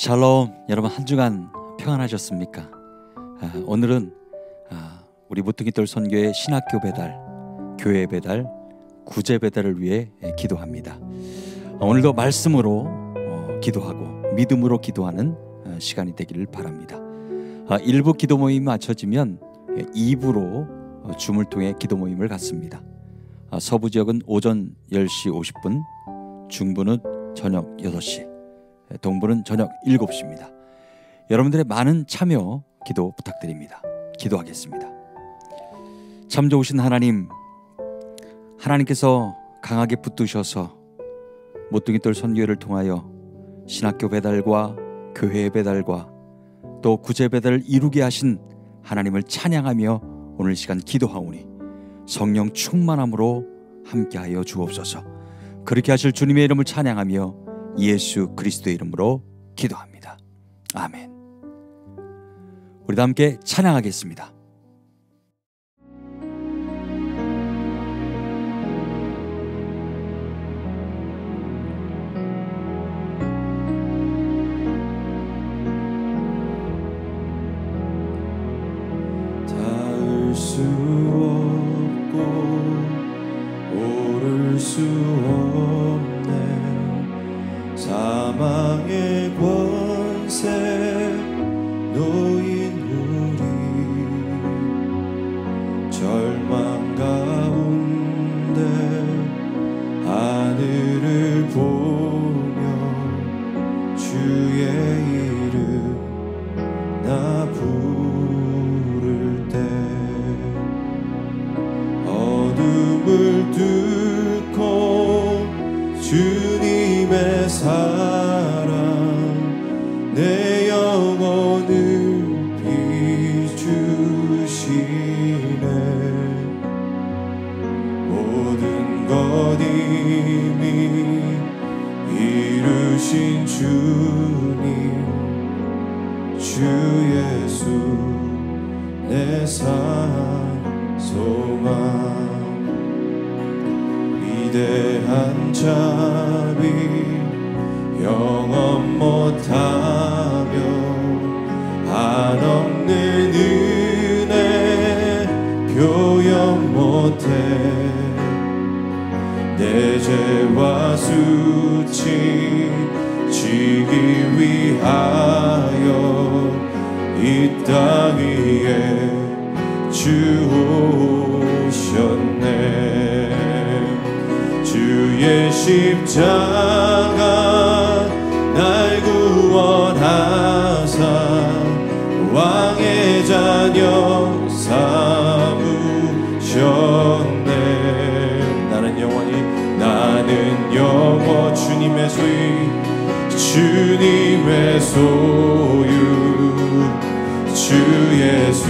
샬롬. 여러분 한 주간 평안하셨습니까? 오늘은 우리 모퉁이돌 선교회 신학교 배달, 교회 배달, 구제 배달을 위해 기도합니다. 오늘도 말씀으로 기도하고 믿음으로 기도하는 시간이 되기를 바랍니다. 1부 기도 모임이 마쳐지면 2부로 줌을 통해 기도 모임을 갖습니다. 서부 지역은 오전 10시 50분, 중부는 저녁 6시, 동부는 저녁 7시입니다. 여러분들의 많은 참여 기도 부탁드립니다. 기도하겠습니다. 참 좋으신 하나님, 하나님께서 강하게 붙드셔서 모퉁이돌 선교회를 통하여 신학교 배달과 교회 배달과 또 구제 배달을 이루게 하신 하나님을 찬양하며 오늘 시간 기도하오니 성령 충만함으로 함께하여 주옵소서. 그렇게 하실 주님의 이름을 찬양하며 예수 그리스도의 이름으로 기도합니다. 아멘. 우리 다 함께 찬양하겠습니다. 닿을 수 없고 오를 수 없네. 사망의 권세 놓인 우리, 절망 가운데 하늘을 보며 주의 이름 나 부를 때, 어둠을 뚫고 주님의 사랑 내 영혼을 비추시네. 모든 것 이미 이루신 주님, 주 예수 내 산 소망. 위대한 자비 영원 못하며 한없는 은혜 표현 못해. 내 죄와 수치 지기 위하여 이 땅 위에 주 오셨네. 주의 십자가 날 구원하사 왕의 자녀 삼으셨네. 나는 영원 주님의 소유, 주 예수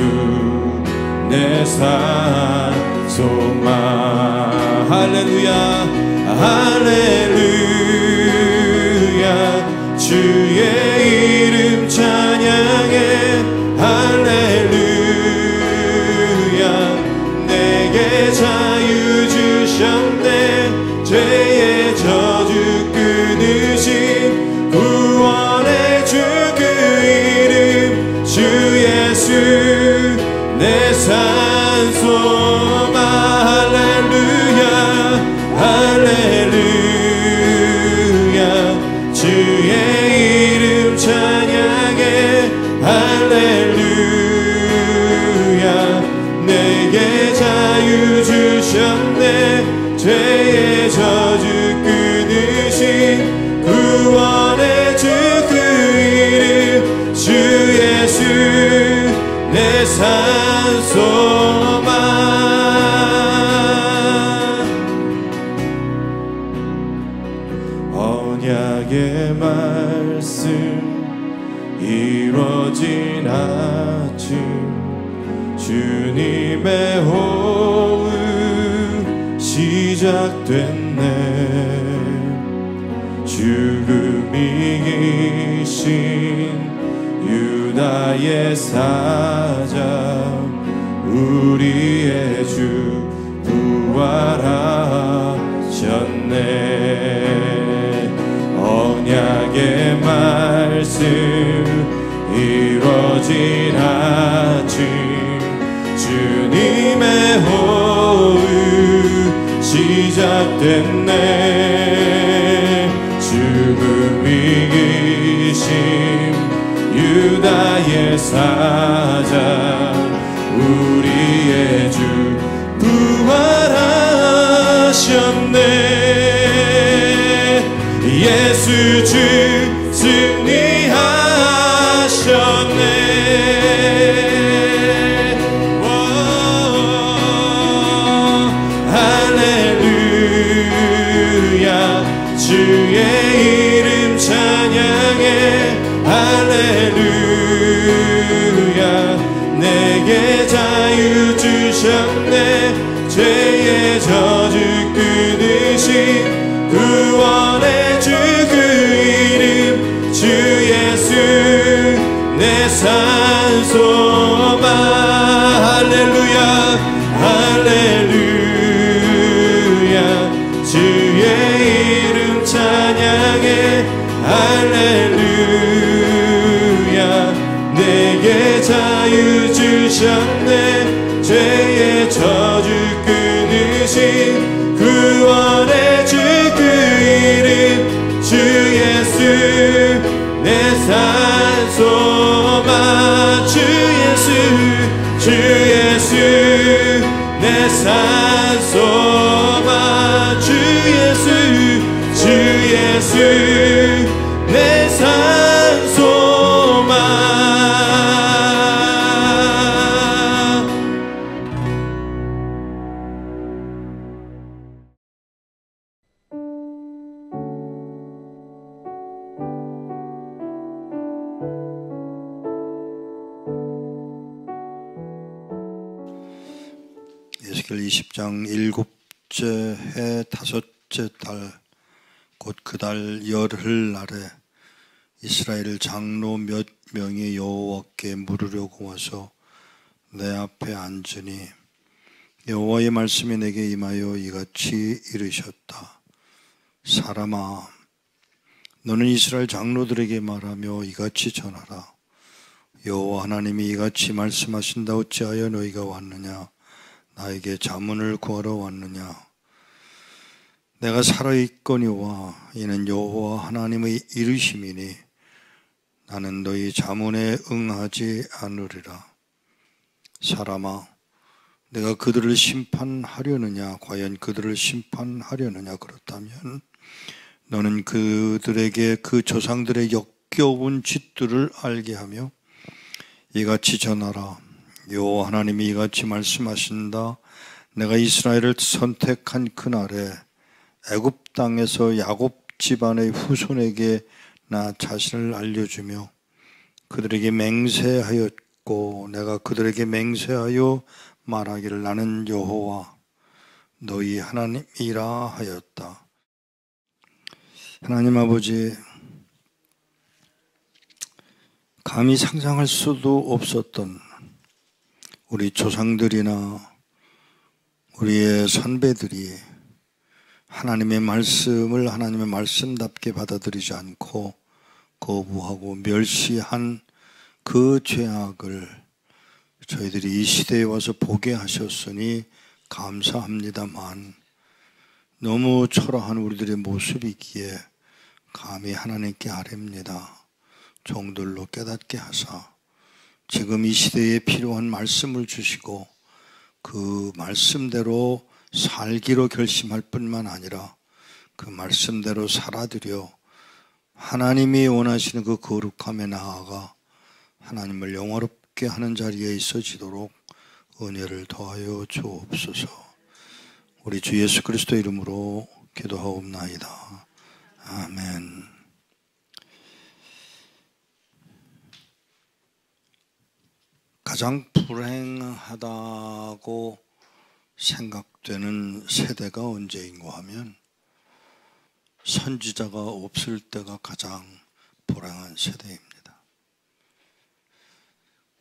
내 산 소망. 할렐루야 할렐루야. 주의 이름 찬양해. 할렐루야. 내게 자유 주셨네. 죄의 저주 끊으신 구원의 주 그 이름 주 예수 내 산 소망. 할렐루야. 주의 이름 찬양해. 할렐루야. 내게 자유 주셨네. 죄의 저주 끊으신 구원의 주 그 이름 주 예수 내 산 소망. 언약의 말씀 이루어진 아침, 주님의 호흡 시작됐네. 죽음이 이긴 유다의 사자, 우리의 주 부활하셨네. 언약의 말 말씀 이루어진 아침 주님의 호흡 시작됐네. 죽음 이기심 유다의 사자 우리의 주 부활하셨네. 예수 주 승리하셨네. 할렐루야 주의 이름 찬양해. 할렐루야 내게 자유 주셨네. 죄의 저주 끊으신 구원의 주 그 이름 주 예수 내 산소만. 할렐루야 할렐루야 주의 이름 찬양해. 할렐루야 내게 자유 주셨네. 죄의 저주 끊으신 구원의 주 그 이름 주 예수 내 산소만. 주 예수 주 예수 내 산소만. 주 예수 주 예수 내 산소만. 에스겔 20장 7째 해 5째 달 곧 그 달 열흘 날에 이스라엘 장로 몇 명이 여호와께 물으려고 와서 내 앞에 앉으니 여호와의 말씀이 내게 임하여 이같이 이르셨다. 사람아, 너는 이스라엘 장로들에게 말하며 이같이 전하라. 여호와 하나님이 이같이 말씀하신다. 어찌하여 너희가 왔느냐? 나에게 자문을 구하러 왔느냐? 내가 살아있거니와 이는 여호와 하나님의 이르심이니 나는 너희 자문에 응하지 않으리라. 사람아, 내가 그들을 심판하려느냐? 과연 그들을 심판하려느냐? 그렇다면 너는 그들에게 그 조상들의 역겨운 짓들을 알게 하며 이같이 전하라. 여호와 하나님이 이같이 말씀하신다. 내가 이스라엘을 선택한 그날에 애굽 땅에서 야곱 집안의 후손에게 나 자신을 알려주며 그들에게 맹세하였고 내가 그들에게 맹세하여 말하기를 나는 여호와 너희 하나님이라 하였다. 하나님 아버지, 감히 상상할 수도 없었던 우리 조상들이나 우리의 선배들이 하나님의 말씀을 하나님의 말씀답게 받아들이지 않고 거부하고 멸시한 그 죄악을 저희들이 이 시대에 와서 보게 하셨으니 감사합니다만 너무 초라한 우리들의 모습이기에 감히 하나님께 아뢰옵니다. 종들로 깨닫게 하사 지금 이 시대에 필요한 말씀을 주시고 그 말씀대로 살기로 결심할 뿐만 아니라 그 말씀대로 살아들여 하나님이 원하시는 그 거룩함에 나아가 하나님을 영화롭게 하는 자리에 있어지도록 은혜를 더하여 주옵소서. 우리 주 예수 그리스도 이름으로 기도하옵나이다. 아멘. 가장 불행하다고 생각되는 세대가 언제인가 하면 선지자가 없을 때가 가장 불행한 세대입니다.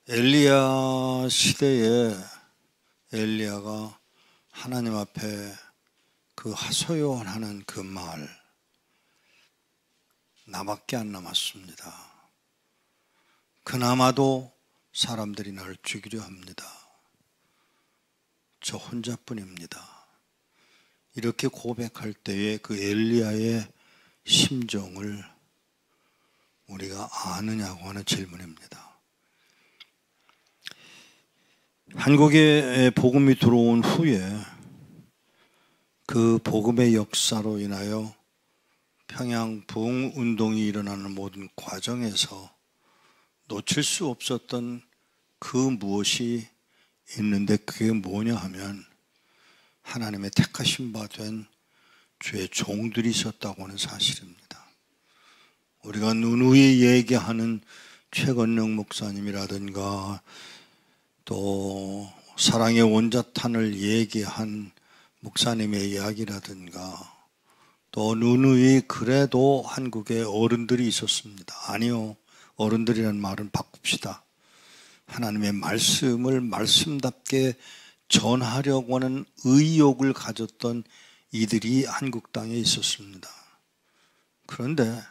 엘리야 시대에 엘리야가 하나님 앞에 그 하소연하는 그 말, 나밖에 안 남았습니다. 그나마도 사람들이 나를 죽이려 합니다. 저 혼자뿐입니다. 이렇게 고백할 때에 그 엘리야의 심정을 우리가 아느냐고 하는 질문입니다. 한국에 복음이 들어온 후에 그 복음의 역사로 인하여 평양 부흥운동이 일어나는 모든 과정에서 놓칠 수 없었던 그 무엇이 있는데 그게 뭐냐 하면 하나님의 택하신 바 된 주의 종들이 있었다고 하는 사실입니다. 우리가 누누이 얘기하는 최건영 목사님이라든가 또 사랑의 원자탄을 얘기한 목사님의 이야기라든가 또 누누이 그래도 한국에 어른들이 있었습니다. 아니요, 어른들이라는 말은 바꿉시다. 하나님의 말씀을 말씀답게 전하려고 하는 의욕을 가졌던 이들이 한국 땅에 있었습니다. 그런데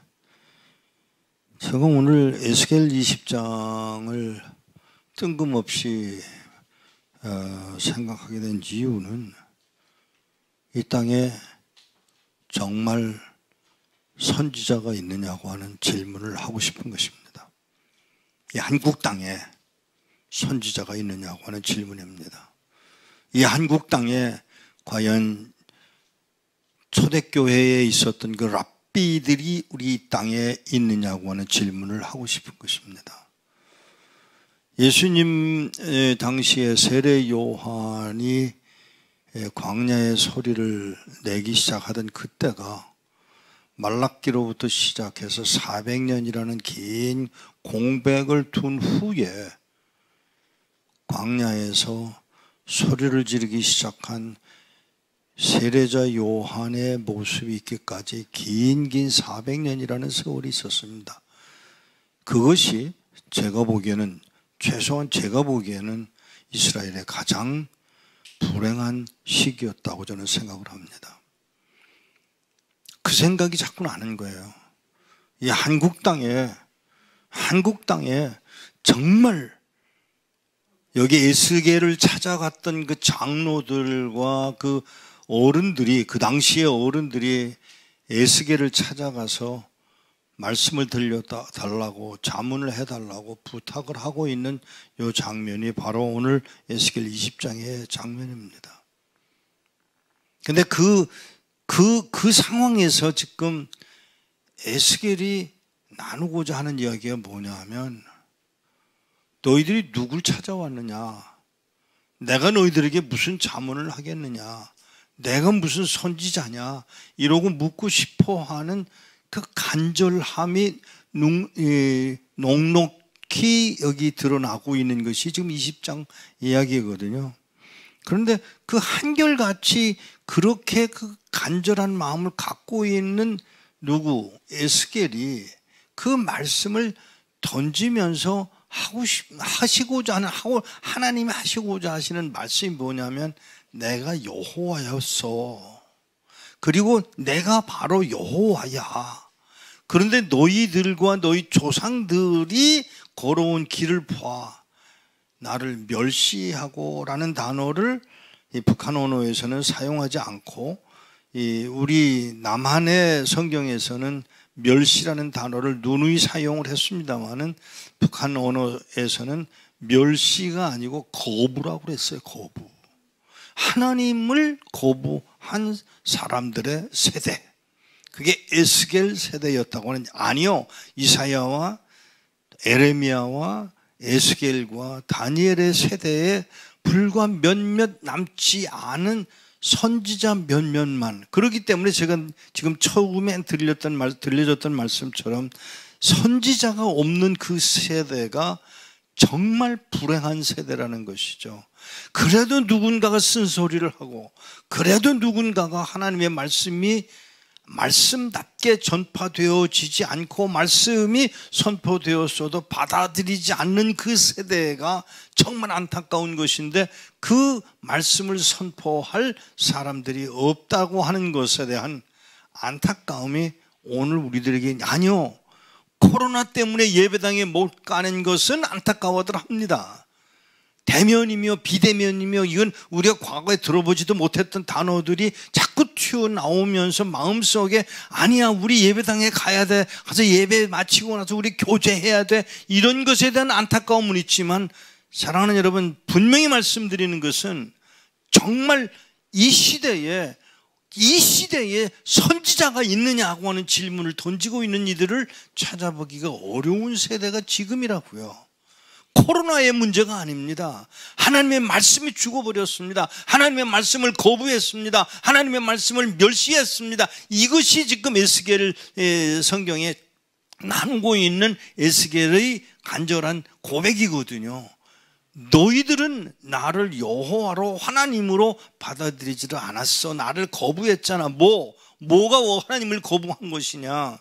제가 오늘 에스겔 20장을 뜬금없이 생각하게 된 이유는 이 땅에 정말 선지자가 있느냐고 하는 질문을 하고 싶은 것입니다. 이 한국 땅에 선지자가 있느냐고 하는 질문입니다. 이 한국 땅에 과연 초대교회에 있었던 그 랍비들이 우리 땅에 있느냐고 하는 질문을 하고 싶은 것입니다. 예수님 당시에 세례 요한이 광야의 소리를 내기 시작하던 그때가 말라기로부터 시작해서 400년이라는 긴 공백을 둔 후에 광야에서 소리를 지르기 시작한 세례자 요한의 모습이 있기까지 긴 400년이라는 세월이 있었습니다. 그것이 제가 보기에는, 최소한 제가 보기에는 이스라엘의 가장 불행한 시기였다고 저는 생각을 합니다. 그 생각이 자꾸 나는 거예요. 이 한국 땅에 정말 여기 에스겔을 찾아갔던 그 장로들과 그 어른들이, 그 당시의 어른들이 에스겔을 찾아가서 말씀을 들려달라고, 자문을 해달라고 부탁을 하고 있는 이 장면이 바로 오늘 에스겔 20장의 장면입니다. 근데 그 상황에서 지금 에스겔이 나누고자 하는 이야기가 뭐냐 하면, 너희들이 누굴 찾아왔느냐? 내가 너희들에게 무슨 자문을 하겠느냐? 내가 무슨 선지자냐? 이러고 묻고 싶어 하는 그 간절함이 녹록히 여기 드러나고 있는 것이 지금 20장 이야기거든요. 그런데 그 한결같이 그렇게 그 간절한 마음을 갖고 있는 에스겔이 그 말씀을 던지면서 하나님이 하시고자 하시는 말씀이 뭐냐면, 내가 여호와였어. 그리고 내가 바로 여호와야. 그런데 너희들과 너희 조상들이 걸어온 길을 봐 나를 멸시하고 라는 단어를 북한 언어에서는 사용하지 않고, 우리 남한의 성경에서는 멸시라는 단어를 누누이 사용을 했습니다만은 북한 언어에서는 멸시가 아니고 거부라고 그랬어요. 거부. 하나님을 거부한 사람들의 세대, 그게 에스겔 세대였다고 하는, 아니요, 이사야와 에레미야와 에스겔과 다니엘의 세대에 불과 몇몇 남지 않은 선지자 몇몇만. 그렇기 때문에 제가 지금 처음에 들려줬던 말씀처럼 선지자가 없는 그 세대가 정말 불행한 세대라는 것이죠. 그래도 누군가가 쓴소리를 하고, 그래도 누군가가 하나님의 말씀이 말씀답게 전파되어지지 않고 말씀이 선포되었어도 받아들이지 않는 그 세대가 정말 안타까운 것인데, 그 말씀을 선포할 사람들이 없다고 하는 것에 대한 안타까움이 오늘 우리들에게, 아니요, 코로나 때문에 예배당에 못 가는 것은 안타까워들 합니다. 대면이며 비대면이며 이건 우리가 과거에 들어보지도 못했던 단어들이 자꾸 튀어나오면서 마음속에 아니야 우리 예배당에 가야 돼, 가서 예배 마치고 나서 우리 교제해야 돼, 이런 것에 대한 안타까움은 있지만 사랑하는 여러분, 분명히 말씀드리는 것은 정말 이 시대에 선지자가 있느냐고 하는 질문을 던지고 있는 이들을 찾아보기가 어려운 세대가 지금이라고요. 코로나의 문제가 아닙니다. 하나님의 말씀이 죽어버렸습니다. 하나님의 말씀을 거부했습니다. 하나님의 말씀을 멸시했습니다. 이것이 지금 에스겔 성경에 나누고 있는 에스겔의 간절한 고백이거든요. 너희들은 나를 여호와로 하나님으로 받아들이지를 않았어. 나를 거부했잖아. 뭐가 하나님을 거부한 것이냐?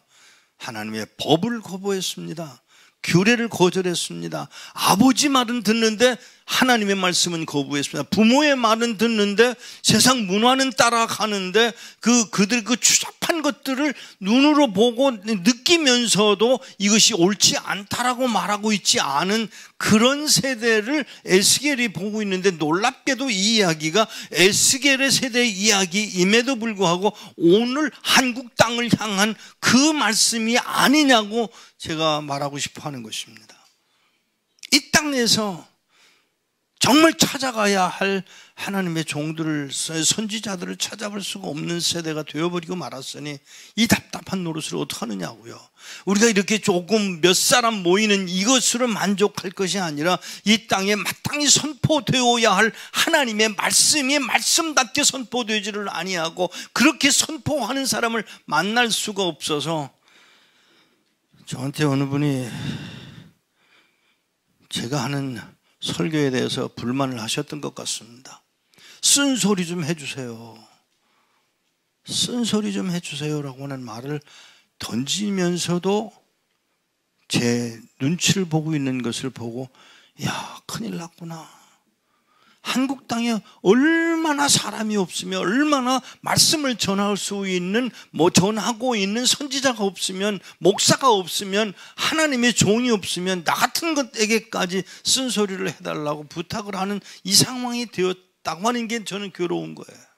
하나님의 법을 거부했습니다. 규례를 거절했습니다. 아버지 말은 듣는데 하나님의 말씀은 거부했습니다. 부모의 말은 듣는데 세상 문화는 따라가는데 그들 추잡한 것들을 눈으로 보고 느끼면서도 이것이 옳지 않다라고 말하고 있지 않은 그런 세대를 에스겔이 보고 있는데, 놀랍게도 이 이야기가 에스겔의 세대의 이야기임에도 불구하고 오늘 한국 땅을 향한 그 말씀이 아니냐고 제가 말하고 싶어 하는 것입니다. 이 땅에서 정말 찾아가야 할 하나님의 종들을, 선지자들을 찾아볼 수가 없는 세대가 되어버리고 말았으니 이 답답한 노릇을 어떻게 하느냐고요. 우리가 이렇게 조금 몇 사람 모이는 이것으로 만족할 것이 아니라 이 땅에 마땅히 선포되어야 할 하나님의 말씀이 말씀답게 선포되지를 아니하고 그렇게 선포하는 사람을 만날 수가 없어서 저한테 어느 분이 제가 하는 설교에 대해서 불만을 하셨던 것 같습니다. 쓴소리 좀 해주세요. 쓴소리 좀 해주세요라고 하는 말을 던지면서도 제 눈치를 보고 있는 것을 보고, 야, 큰일 났구나. 한국 땅에 얼마나 사람이 없으면, 얼마나 말씀을 전할 수 있는, 전하고 있는 선지자가 없으면, 목사가 없으면, 하나님의 종이 없으면 나 같은 것에게까지 쓴소리를 해달라고 부탁을 하는 이 상황이 되었다고 하는 게 저는 괴로운 거예요.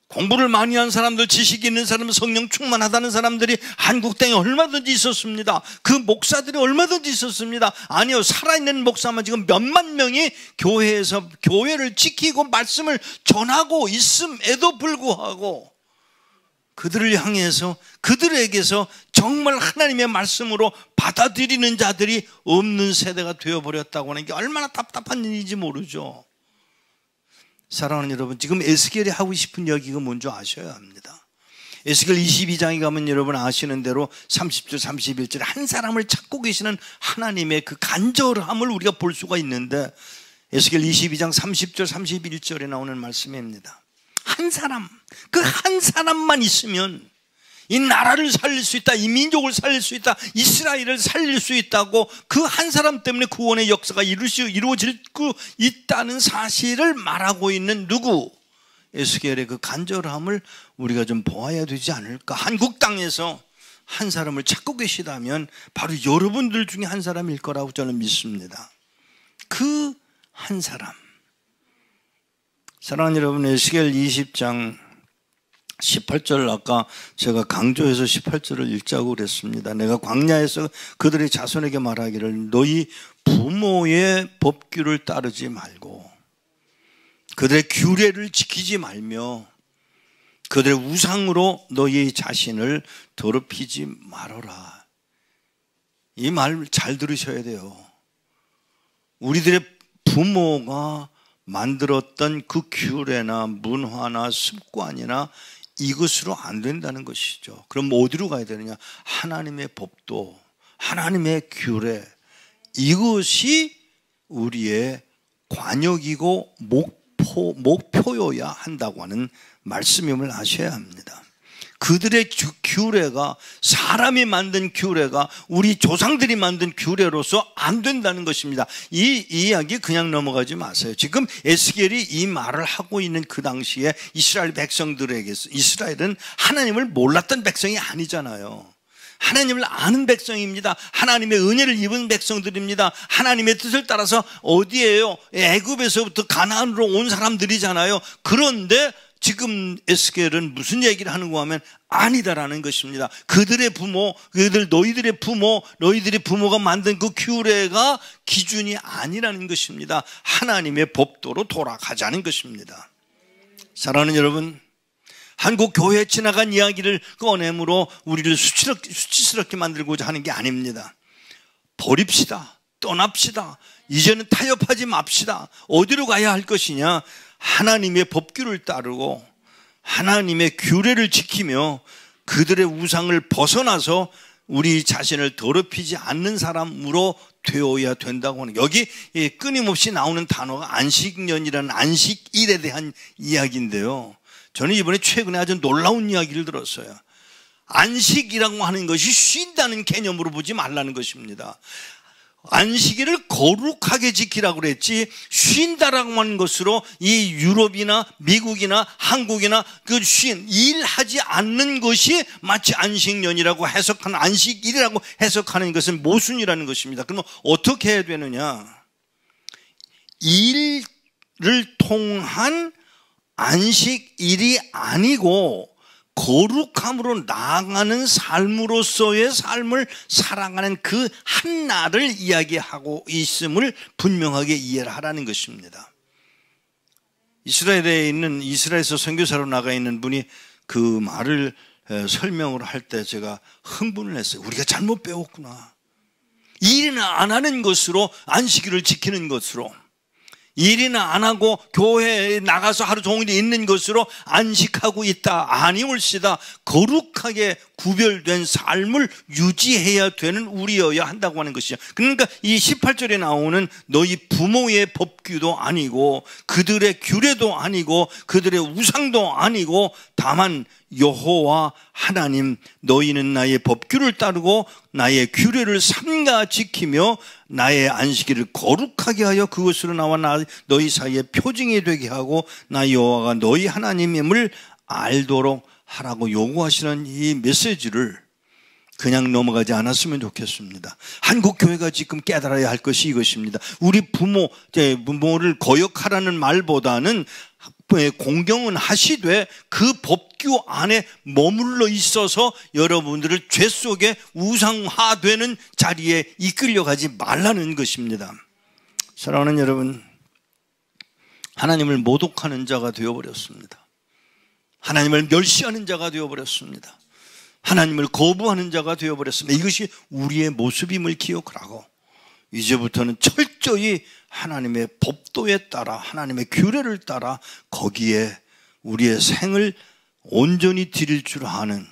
공부를 많이 한 사람들, 지식이 있는 사람, 성령 충만하다는 사람들이 한국 땅에 얼마든지 있었습니다. 그 목사들이 얼마든지 있었습니다. 아니요, 살아있는 목사만 지금 몇만 명이 교회에서 교회를 지키고 말씀을 전하고 있음에도 불구하고 그들을 향해서, 그들에게서 정말 하나님의 말씀으로 받아들이는 자들이 없는 세대가 되어버렸다고 하는 게 얼마나 답답한 일인지 모르죠. 사랑하는 여러분, 지금 에스겔이 하고 싶은 이야기가 뭔지 아셔야 합니다. 에스겔 22장에 가면 여러분 아시는 대로 30절 31절에 한 사람을 찾고 계시는 하나님의 그 간절함을 우리가 볼 수가 있는데, 에스겔 22장 30절 31절에 나오는 말씀입니다. 한 사람, 그 한 사람만 있으면 이 나라를 살릴 수 있다, 이 민족을 살릴 수 있다, 이스라엘을 살릴 수 있다고, 그 한 사람 때문에 구원의 역사가 이루어질 수 있다는 사실을 말하고 있는 누구? 에스겔의 그 간절함을 우리가 좀 보아야 되지 않을까. 한국 땅에서 한 사람을 찾고 계시다면 바로 여러분들 중에 한 사람일 거라고 저는 믿습니다. 그 한 사람. 사랑하는 여러분, 에스겔 20장 18절, 아까 제가 강조해서 18절을 읽자고 그랬습니다. 내가 광야에서 그들의 자손에게 말하기를 너희 부모의 법규를 따르지 말고 그들의 규례를 지키지 말며 그들의 우상으로 너희 자신을 더럽히지 말아라. 이 말 잘 들으셔야 돼요. 우리들의 부모가 만들었던 그 규례나 문화나 습관이나 이것으로 안 된다는 것이죠. 그럼 어디로 가야 되느냐? 하나님의 법도, 하나님의 규례, 이것이 우리의 관역이고 목표여야 한다고 하는 말씀임을 아셔야 합니다. 그들의 규례가, 사람이 만든 규례가 우리 조상들이 만든 규례로서 안 된다는 것입니다. 이 이야기 그냥 넘어가지 마세요. 지금 에스겔이 이 말을 하고 있는 그 당시에 이스라엘 백성들에게, 이스라엘은 하나님을 몰랐던 백성이 아니잖아요. 하나님을 아는 백성입니다. 하나님의 은혜를 입은 백성들입니다. 하나님의 뜻을 따라서 어디에요? 애굽에서부터 가나안으로 온 사람들이잖아요. 그런데 지금 에스겔은 무슨 얘기를 하는가 하면 아니다라는 것입니다. 그들의 부모, 너희들의 부모, 너희들의 부모가 만든 그 규례가 기준이 아니라는 것입니다. 하나님의 법도로 돌아가자는 것입니다. 사랑하는 여러분, 한국 교회에 지나간 이야기를 꺼내므로 우리를 수치스럽게 만들고자 하는 게 아닙니다. 버립시다. 떠납시다. 이제는 타협하지 맙시다. 어디로 가야 할 것이냐? 하나님의 법규를 따르고 하나님의 규례를 지키며 그들의 우상을 벗어나서 우리 자신을 더럽히지 않는 사람으로 되어야 된다고 하는, 여기 끊임없이 나오는 단어가 안식년이라는 안식일에 대한 이야기인데요. 저는 이번에 최근에 아주 놀라운 이야기를 들었어요. 안식이라고 하는 것이 쉰다는 개념으로 보지 말라는 것입니다. 안식일을 거룩하게 지키라고 그랬지, 쉰다라고 하는 것으로 이 유럽이나 미국이나 한국이나 그 일하지 않는 것이 마치 안식년이라고 해석하는, 안식일이라고 해석하는 것은 모순이라는 것입니다. 그러면 어떻게 해야 되느냐? 일을 통한 안식일이 아니고 거룩함으로 나아가는 삶으로서의 삶을 살아가는 그 한날을 이야기하고 있음을 분명하게 이해를 하라는 것입니다. 이스라엘에서 선교사로 나가 있는 분이 그 말을 설명을 할 때 제가 흥분을 했어요. 우리가 잘못 배웠구나. 일이나 안 하는 것으로 안식일을 지키는 것으로, 일이나 안 하고 교회에 나가서 하루 종일 있는 것으로 안식하고 있다. 아니 옳시다. 거룩하게 구별된 삶을 유지해야 되는 우리여야 한다고 하는 것이죠. 그러니까 이 18절에 나오는 너희 부모의 법규도 아니고 그들의 규례도 아니고 그들의 우상도 아니고 다만 여호와 하나님 너희는 나의 법규를 따르고 나의 규례를 삼가 지키며 나의 안식일을 거룩하게 하여 그것으로 나와 너희 사이에 표징이 되게 하고 나 여호와가 너희 하나님임을 알도록 하라고 요구하시는 이 메시지를 그냥 넘어가지 않았으면 좋겠습니다. 한국 교회가 지금 깨달아야 할 것이 이것입니다. 우리 부모를 거역하라는 말보다는 공경은 하시되 그 법규 안에 머물러 있어서 여러분들을 죄 속에 우상화되는 자리에 이끌려가지 말라는 것입니다. 사랑하는 여러분, 하나님을 모독하는 자가 되어버렸습니다. 하나님을 멸시하는 자가 되어버렸습니다. 하나님을 거부하는 자가 되어버렸습니다. 이것이 우리의 모습임을 기억하라고, 이제부터는 철저히 하나님의 법도에 따라 하나님의 규례를 따라 거기에 우리의 생을 온전히 드릴 줄 아는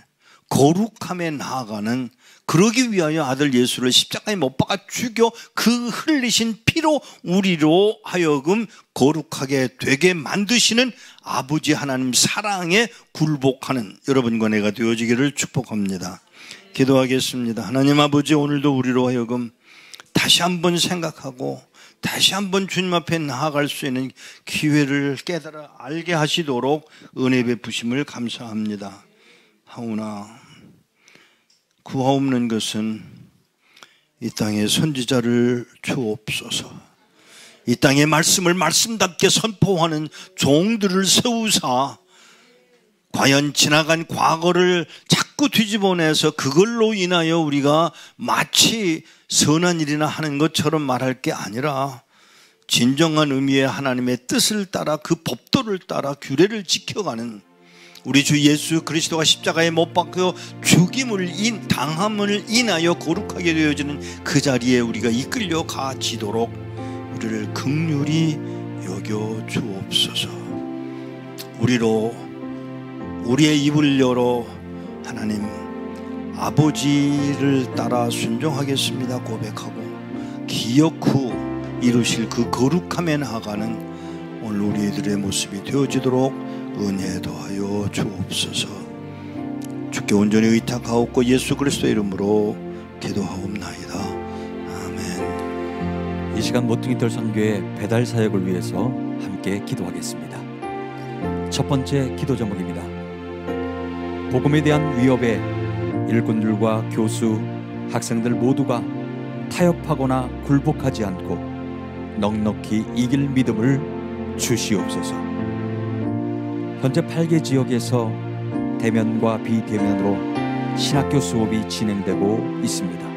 거룩함에 나아가는, 그러기 위하여 아들 예수를 십자가에 못 박아 죽여 그 흘리신 피로 우리로 하여금 거룩하게 되게 만드시는 아버지 하나님 사랑에 굴복하는 여러분과 내가 되어지기를 축복합니다. 기도하겠습니다. 하나님 아버지, 오늘도 우리로 하여금 다시 한번 생각하고 다시 한번 주님 앞에 나아갈 수 있는 기회를 깨달아 알게 하시도록 은혜 베푸심을 감사합니다. 하오나 구하옵는 것은 이 땅에 선지자를 주옵소서, 이 땅의 말씀을 말씀답게 선포하는 종들을 세우사 과연 지나간 과거를 자꾸 뒤집어내서 그걸로 인하여 우리가 마치 선한 일이나 하는 것처럼 말할 게 아니라 진정한 의미의 하나님의 뜻을 따라 그 법도를 따라 규례를 지켜가는 우리 주 예수 그리스도가 십자가에 못 박혀 당함을 인하여 거룩하게 되어지는 그 자리에 우리가 이끌려 가지도록 우리를 긍휼히 여겨 주옵소서. 우리의 입을 열어 하나님 아버지를 따라 순종하겠습니다 고백하고 기어코 이루실 그 거룩함에 나아가는 오늘 우리들의 모습이 되어지도록 은혜 더하여 주옵소서. 주께 온전히 의탁하옵고 예수 그리스도의 이름으로 기도하옵나이다. 아멘. 이 시간 모퉁이돌 선교의 배달 사역을 위해서 함께 기도하겠습니다. 첫 번째 기도 제목입니다. 복음에 대한 위협에 일꾼들과 교수, 학생들 모두가 타협하거나 굴복하지 않고 넉넉히 이길 믿음을 주시옵소서. 현재 8개 지역에서 대면과 비대면으로 신학교 수업이 진행되고 있습니다.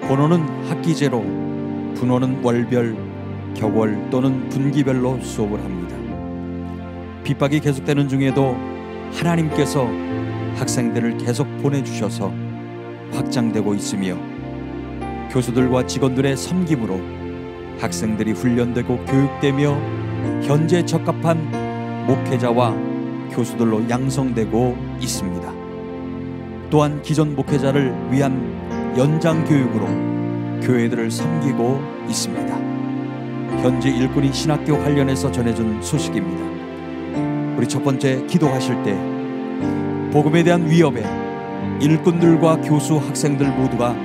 번호는 학기제로, 분호는 월별, 격월 또는 분기별로 수업을 합니다. 핍박이 계속되는 중에도 하나님께서 학생들을 계속 보내주셔서 확장되고 있으며, 교수들과 직원들의 섬김으로 학생들이 훈련되고 교육되며 현재 적합한 목회자와 교수들로 양성되고 있습니다. 또한 기존 목회자를 위한 연장 교육으로 교회들을 섬기고 있습니다. 현지 일꾼이 신학교 관련해서 전해준 소식입니다. 우리 첫 번째 기도하실 때 복음에 대한 위협에 일꾼들과 교수, 학생들 모두가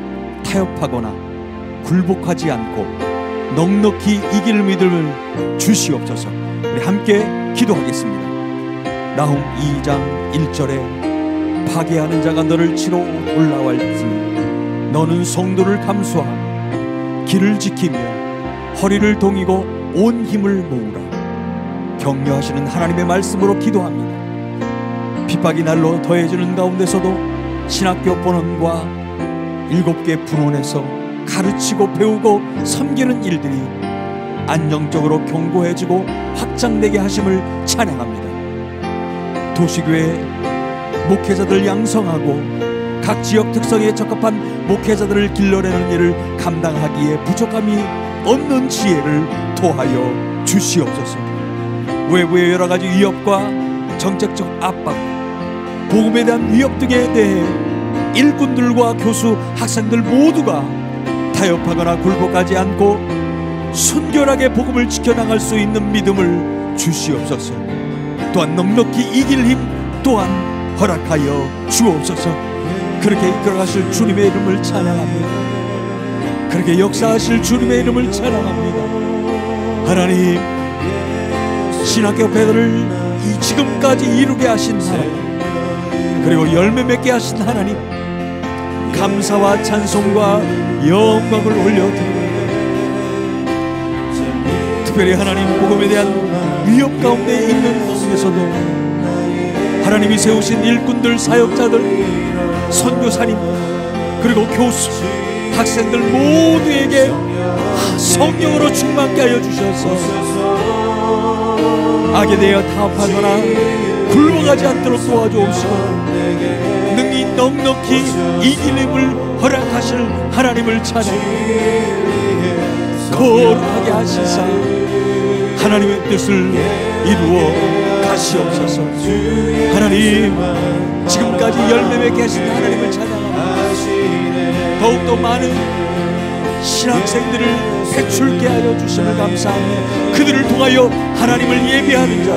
타협하거나 굴복하지 않고 넉넉히 이길 믿음을 주시옵소서. 우리 함께 기도하겠습니다. 나훔 2장 1절에 파괴하는 자가 너를 치러 올라왔으니 너는 성도를 감수하고 길을 지키며 허리를 동이고 온 힘을 모으라. 격려하시는 하나님의 말씀으로 기도합니다. 핍박이 날로 더해지는 가운데서도 신학교 본원과 7개 분원에서 가르치고 배우고 섬기는 일들이 안정적으로 견고해지고 확장되게 하심을 찬양합니다. 도시교회 목회자들 양성하고 각 지역 특성에 적합한 목회자들을 길러내는 일을 감당하기에 부족함이 없는 지혜를 토하여 주시옵소서. 외부의 여러 가지 위협과 정책적 압박, 복음에 대한 위협 등에 대해 일꾼들과 교수, 학생들 모두가 타협하거나 굴복하지 않고 순결하게 복음을 지켜나갈 수 있는 믿음을 주시옵소서. 또한 넉넉히 이길 힘 또한 허락하여 주옵소서. 그렇게 이끌어가실 주님의 이름을 찬양합니다. 그렇게 역사하실 주님의 이름을 찬양합니다. 하나님, 신학교 배들을 이 지금까지 이루게 하신 하나님, 그리고 열매 맺게 하신 하나님, 감사와 찬송과 영광을 올려드립니다. 특별히 하나님, 복음에 대한 위협 가운데 있는 가운데서도 하나님이 세우신 일꾼들, 사역자들, 선교사님, 그리고 교수, 학생들 모두에게 성령으로 충만케 하여 주셔서 악에 대하여 타협하거나 굴복하지 않도록 도와주옵시고 능히 넉넉히 이길 힘을 허락하실 하나님을 찬양, 거룩하게 하시사 하나님의 뜻을 이루어 가시옵소서. 하나님, 지금까지 열매 맺게 하신 하나님을 찬양합니다. 더욱더 많은 신학생들을 배출케 하여 주심을 감사하며 그들을 통하여 하나님을 예배하는 자,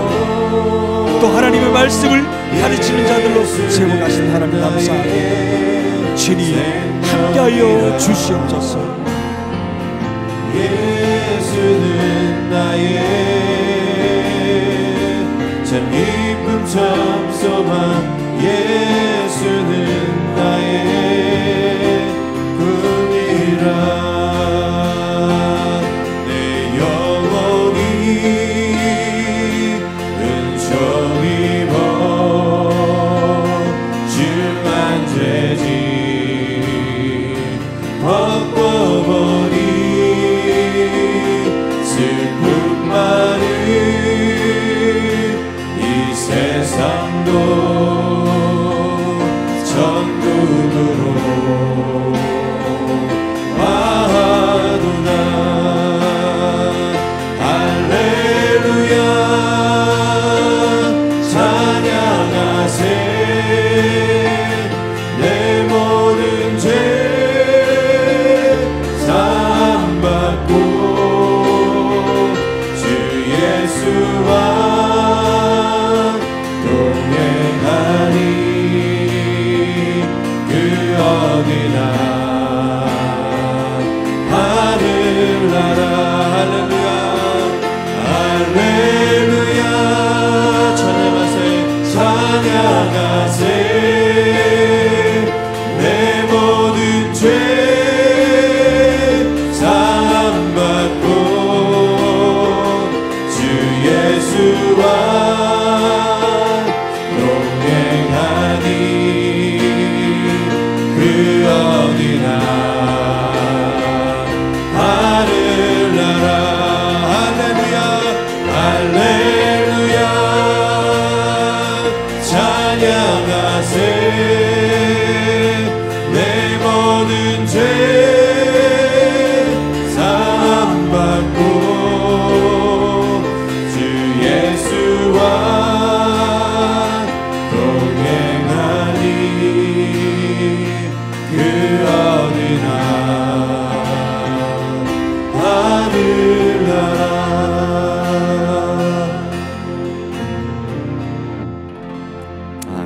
또 하나님의 말씀을 가르치는 자들로 세워가신 하나님 감사하며 친히 함께하여 주시옵소서. 예수는 나의 참 기쁨 참 소망, 예수는 나의 꿈이라. 내 영혼이 은총 입어 주만 죄지 벗고버리 슬픔 많은 이 세상도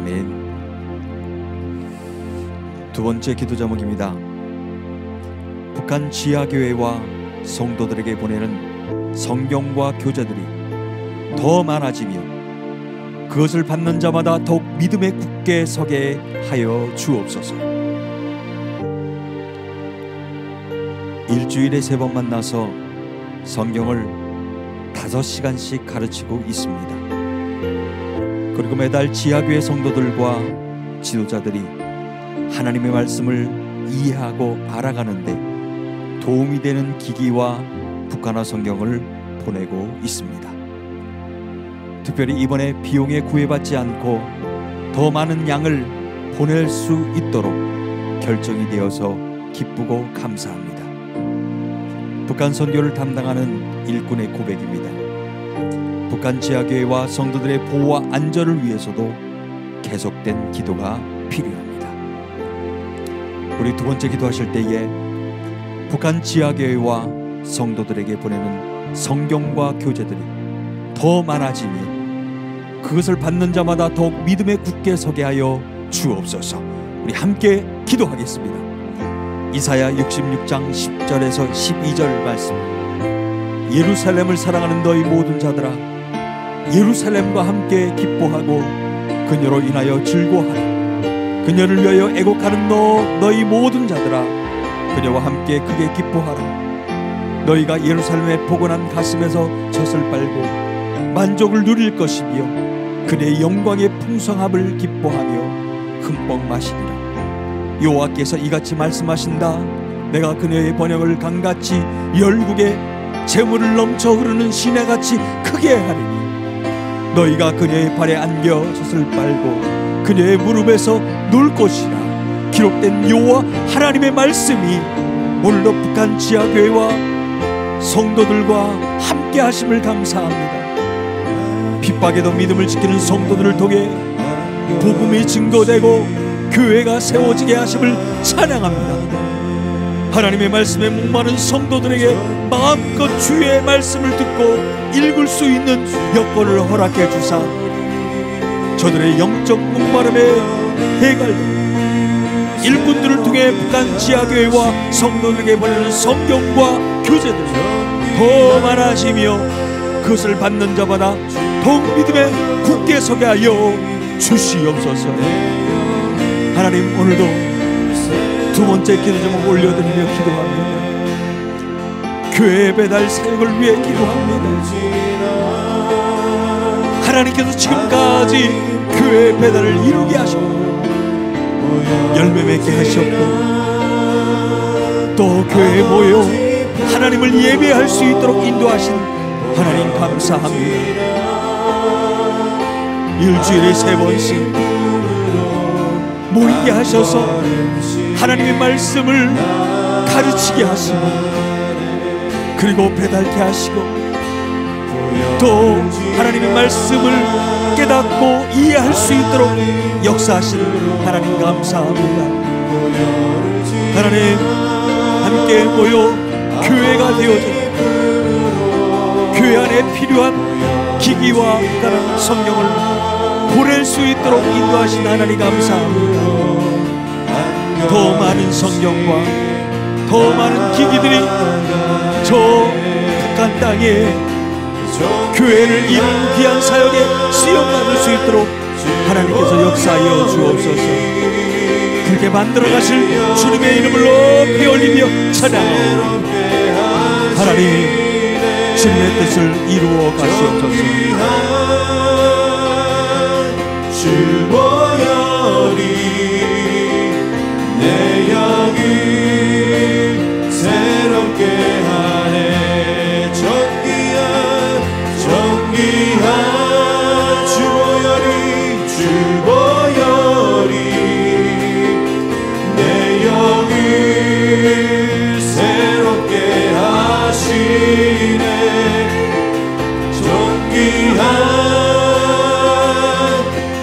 아멘. 두 번째 기도 제목입니다. 북한 지하교회와 성도들에게 보내는 성경과 교재들이 더 많아지며 그것을 받는 자마다 더욱 믿음에 굳게 서게 하여 주옵소서. 일주일에 3번 만나서 성경을 5시간씩 가르치고 있습니다. 그리고 매달 지하교회 성도들과 지도자들이 하나님의 말씀을 이해하고 알아가는데 도움이 되는 기기와 북한어 성경을 보내고 있습니다. 특별히 이번에 비용에 구애받지 않고 더 많은 양을 보낼 수 있도록 결정이 되어서 기쁘고 감사합니다. 북한 선교를 담당하는 일꾼의 고백입니다. 북한 지하교회와 성도들의 보호와 안전을 위해서도 계속된 기도가 필요합니다. 우리 두 번째 기도하실 때에 북한 지하교회와 성도들에게 보내는 성경과 교재들이 더 많아지며 그것을 받는 자마다 더욱 믿음에 굳게 서게 하여 주옵소서. 우리 함께 기도하겠습니다. 이사야 66장 10절에서 12절 말씀. 예루살렘을 사랑하는 너희 모든 자들아, 예루살렘과 함께 기뻐하고 그녀로 인하여 즐거워하라. 그녀를 위하여 애곡하는 너희 모든 자들아, 그녀와 함께 크게 기뻐하라. 너희가 예루살렘의 포근한 가슴에서 젖을 빨고 만족을 누릴 것이며 그의 영광의 풍성함을 기뻐하며 흠뻑 마시리라. 여호와께서 이같이 말씀하신다. 내가 그녀의 번영을 강같이 열국에 재물을 넘쳐 흐르는 시내같이 크게 하리니 너희가 그녀의 발에 안겨 젖을 빨고 그녀의 무릎에서 놀 것이라. 기록된 여호와 하나님의 말씀이 오늘도 북한 지하교회와 성도들과 함께 하심을 감사합니다. 핍박에도 믿음을 지키는 성도들을 통해 복음이 증거되고 교회가 세워지게 하심을 찬양합니다. 하나님의 말씀에 목마른 성도들에게 마음껏 주의 말씀을 듣고 읽을 수 있는 여건을 허락해 주사 저들의 영적 목마름에 해갈되고 일꾼들을 통해 북한 지하교회와 성도들에게 보내는 성경과 교재들이 더 많아지며 그것을 받는 자마다 더욱 믿음에 굳게 서게 하여 주시옵소서. 하나님, 오늘도 두 번째 기도 제목 올려드리며 기도합니다. 교회 배달 사역을 위해 기도합니다. 하나님께서 지금까지 교회 배달을 이루게 하셨고 열매 맺게 하셨고 또 교회에 모여 하나님을 예배할 수 있도록 인도하신 하나님 감사합니다. 일주일에 3번씩 모이게 하셔서 하나님의 말씀을 가르치게 하시고 그리고 배달케 하시고 또 하나님의 말씀을 깨닫고 이해할 수 있도록 역사하시는 하나님 감사합니다. 하나님, 함께 모여 교회가 되어져 교회 안에 필요한 기기와 가는 성경을 보낼 수 있도록 인도하신 하나님 감사합니다. 더 많은 성경과 더 많은 기기들이 저 북한 땅에 교회를 이루는 귀한 사역에 쓰여받을 수 있도록 하나님께서 역사하여 주옵소서. 그렇게 만들어 가실 주님의 이름을 높이 올리며 찬양합니다. 하나님, 주님의 뜻을 이루어 가시옵소서. 주 보혈이 내 영을 새롭게 하네. 정기한 주 보혈이 내 영을 새롭게 하시네. 정기한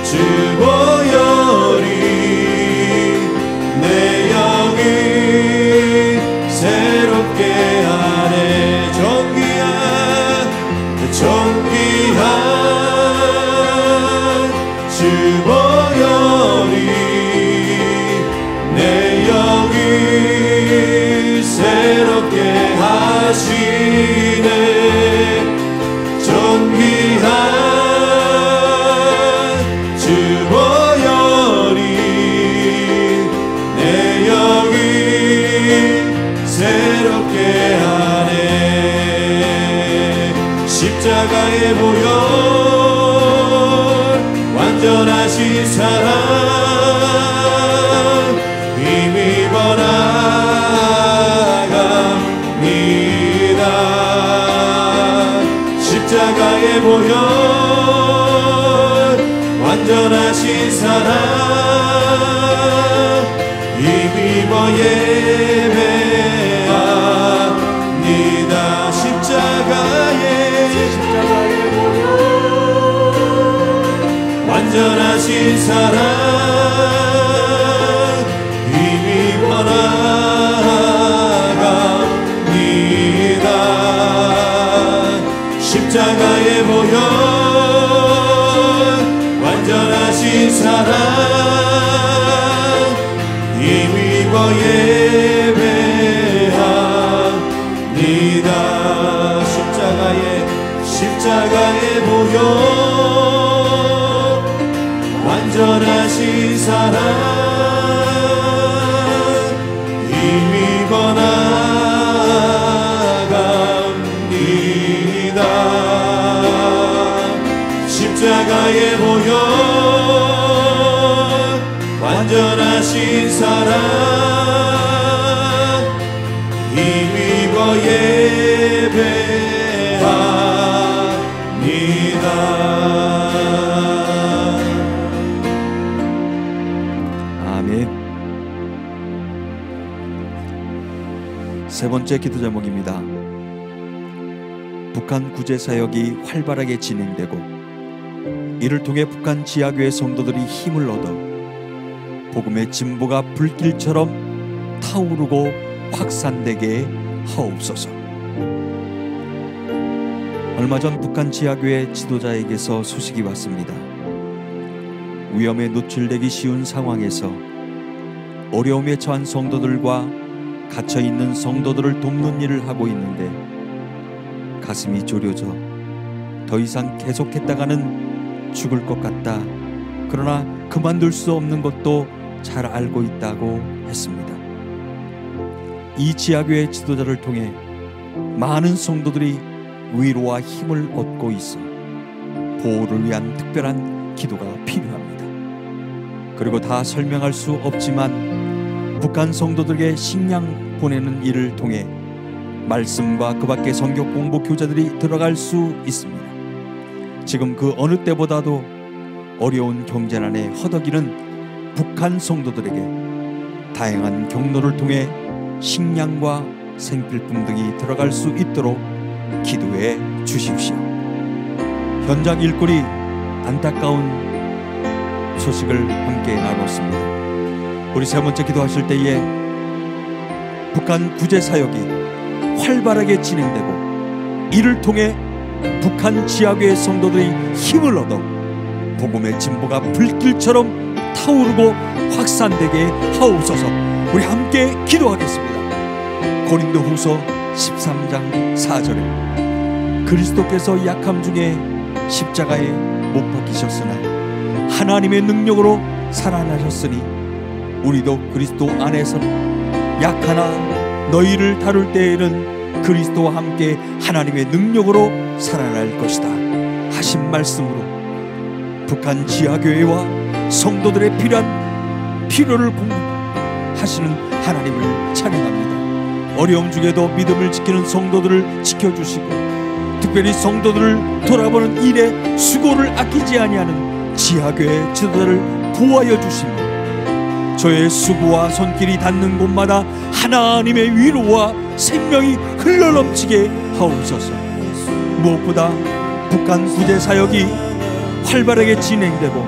주 보혈이 십자가의 보혈 완전하신 사랑 힘입어 나아갑니다. 십자가의 보혈 완전하신 사랑 힘입어 예배합니다. 십자가의 보혈 완전하신 사랑 힘입어 나아갑니다. 십자가의 보혈 완전하신 사랑 힘입어 예배합니다. 십자가의 보혈 완전하신 사랑 힘입어 나아갑니다. 십자가의 보혈 완전하신 사랑 힘입어 예배합니다. 아멘. 세 번째 기도 제목입니다. 북한 구제 사역이 활발하게 진행되고 이를 통해 북한 지하교회 성도들이 힘을 얻어 복음의 진보가 불길처럼 타오르고 확산되게 하옵소서. 얼마 전 북한 지하교회 지도자에게서 소식이 왔습니다. 위험에 노출되기 쉬운 상황에서 어려움에 처한 성도들과 갇혀있는 성도들을 돕는 일을 하고 있는데 가슴이 졸여져 더 이상 계속했다가는 죽을 것 같다. 그러나 그만둘 수 없는 것도 잘 알고 있다고 했습니다. 이 지하교회 지도자를 통해 많은 성도들이 위로와 힘을 얻고 있어 보호를 위한 특별한 기도가 필요합니다. 그리고 다 설명할 수 없지만 북한 성도들에게 식량 보내는 일을 통해 말씀과 그 밖에 성경 공부 교자들이 들어갈 수 있습니다. 지금 그 어느 때보다도 어려운 경제난에 허덕이는 북한 성도들에게 다양한 경로를 통해 식량과 생필품 등이 들어갈 수 있도록 기도해 주십시오. 현장 일꾼이 안타까운 소식을 함께 나눴습니다. 우리 세 번째 기도하실 때에 북한 구제 사역이 활발하게 진행되고 이를 통해 북한 지하교회 성도들이 힘을 얻어 복음의 진보가 불길처럼 타오르고 확산되게 하옵소서. 우리 함께 기도하겠습니다. 고린도후서 13장 4절에 그리스도께서 약함 중에 십자가에 못 박히셨으나 하나님의 능력으로 살아나셨으니 우리도 그리스도 안에서는 약하나 너희를 다룰 때에는 그리스도와 함께 하나님의 능력으로 살아날 것이다 하신 말씀으로 북한 지하교회와 성도들의 필요를 공급하시는 하나님을 찬양합니다. 어려움 중에도 믿음을 지키는 성도들을 지켜주시고 특별히 성도들을 돌아보는 일에 수고를 아끼지 아니하는 지하교회 지도자를 보호하여 주시며 저의 수고와 손길이 닿는 곳마다 하나님의 위로와 생명이 흘러넘치게 하옵소서. 무엇보다 북한 구제 사역이 활발하게 진행되고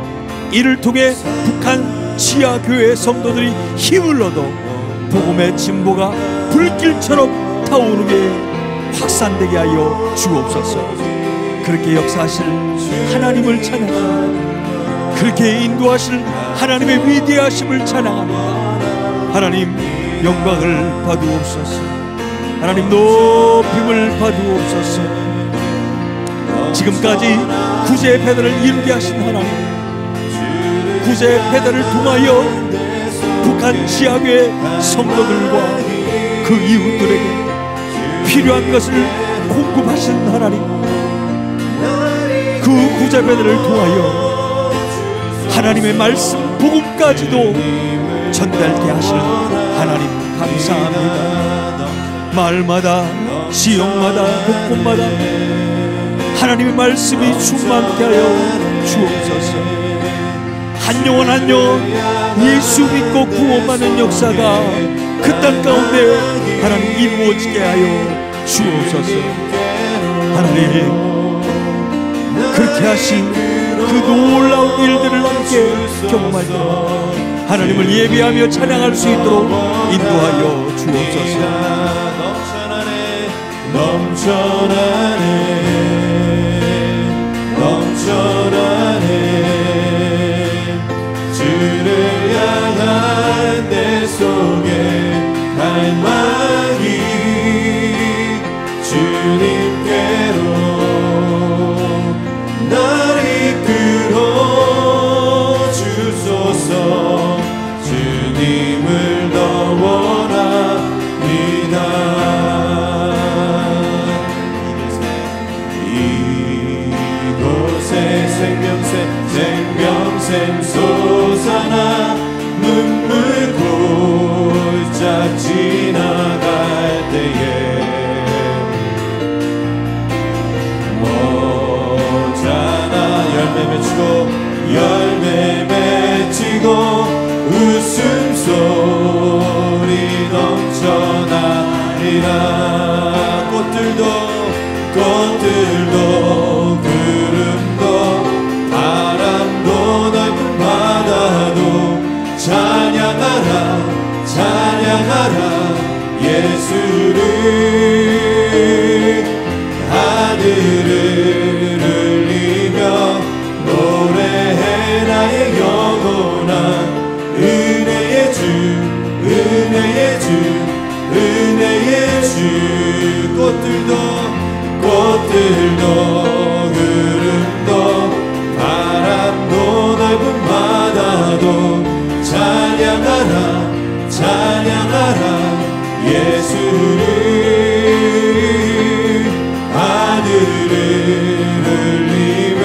이를 통해 북한 지하교회 성도들이 힘을 얻어 복음의 진보가 불길처럼 타오르게 확산되게 하여 주옵소서. 그렇게 역사하실 하나님을 찬양합니다. 그렇게 인도하실 하나님의 위대하심을 찬양합니다. 하나님 영광을 받으옵소서. 하나님 높임을 받으옵소서. 지금까지 구제 배달을 이루게 하신 하나님, 구제 배달을 통하여 북한 지하교회 성도들과 그 이웃들에게 필요한 것을 공급하신 하나님, 구제 배달을 통하여 하나님의 말씀 복음까지도 전달케 하시는 하나님 감사합니다. 마을마다 지역마다 곳곳마다 하나님의 말씀이 충만케 하여 주옵소서. 한 영혼 한 영혼 예수 믿고 구원받는 역사가 그 땅 가운데 하나님 이루어지게 하여 주옵소서. 하나님 그렇게 하신 그 놀라운 일들을 함께 경험할 때마다 하나님을 예배하며 찬양할 수 있도록 인도하여 주옵소서. 넘쳐나네 주를 향한 내 속에 갈망이 주님께로 날 이끌어 주소서. 주님을 더 원합니다. 이곳에 생명샘 솟아나 눈물 골짝 지나갈 때에 모자나 열매 맺히고 웃음소리 넘쳐나리라. 꽃들도 구름도 바람도 넓은 바다도 찬양하라 예수를. 하늘을 울리며 노래해 나의 영혼아. 은혜의 주 꽃들도 구름도 바람도 넓은 바다도 찬양하라 예수를. 하늘을 울리며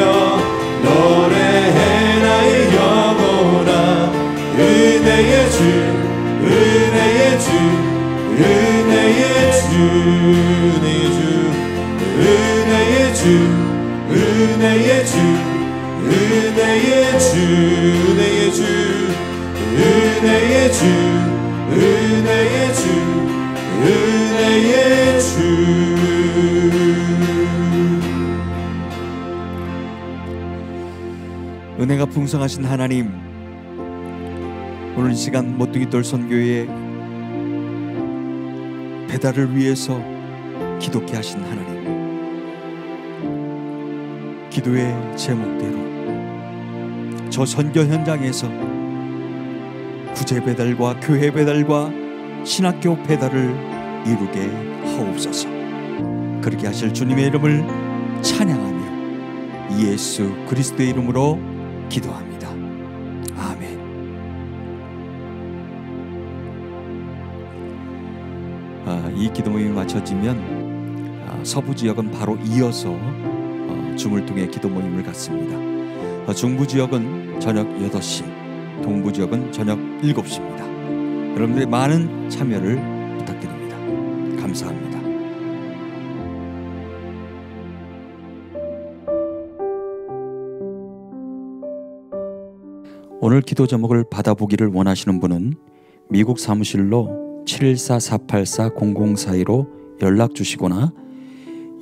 노래해 나의 영혼아. 은혜의 주 은혜가 풍성하신 하나님, 오늘 이 시간 모퉁이돌 선교회의 배달을 위해서 기도케 하신 하나님, 기도의 제목대로 저 선교 현장에서 구제 배달과 교회 배달과 신학교 배달을 이루게 하옵소서. 그렇게 하실 주님의 이름을 찬양하며 예수 그리스도의 이름으로 기도합니다. 아멘. 이 기도 모임이 마쳐지면 서부 지역은 바로 이어서 줌을 통해 기도 모임을 갖습니다. 중부 지역은 저녁 8시, 동부 지역은 저녁 7시입니다. 여러분들의 많은 참여를 부탁드립니다. 감사합니다. 오늘 기도 제목을 받아보기를 원하시는 분은 미국 사무실로 714-484-0042로 연락 주시거나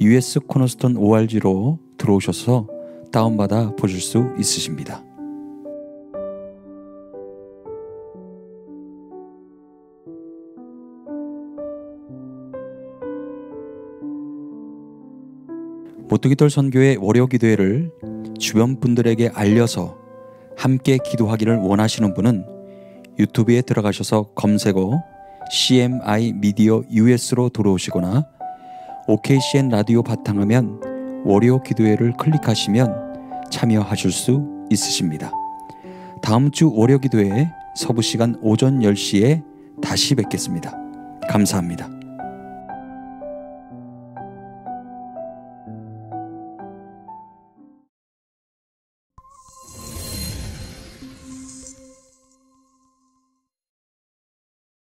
US 코너스톤 ORG로 들어오셔서 다운받아 보실 수 있으십니다. 모퉁이돌 선교회 월요 기도회를 주변 분들에게 알려서 함께 기도하기를 원하시는 분은 유튜브에 들어가셔서 검색어 CMI 미디어 US로 들어오시거나 OKCN 라디오 바탕화면 월요 기도회를 클릭하시면 참여하실 수 있으십니다. 다음 주 월요 기도회 서부 시간 오전 10시에 다시 뵙겠습니다. 감사합니다.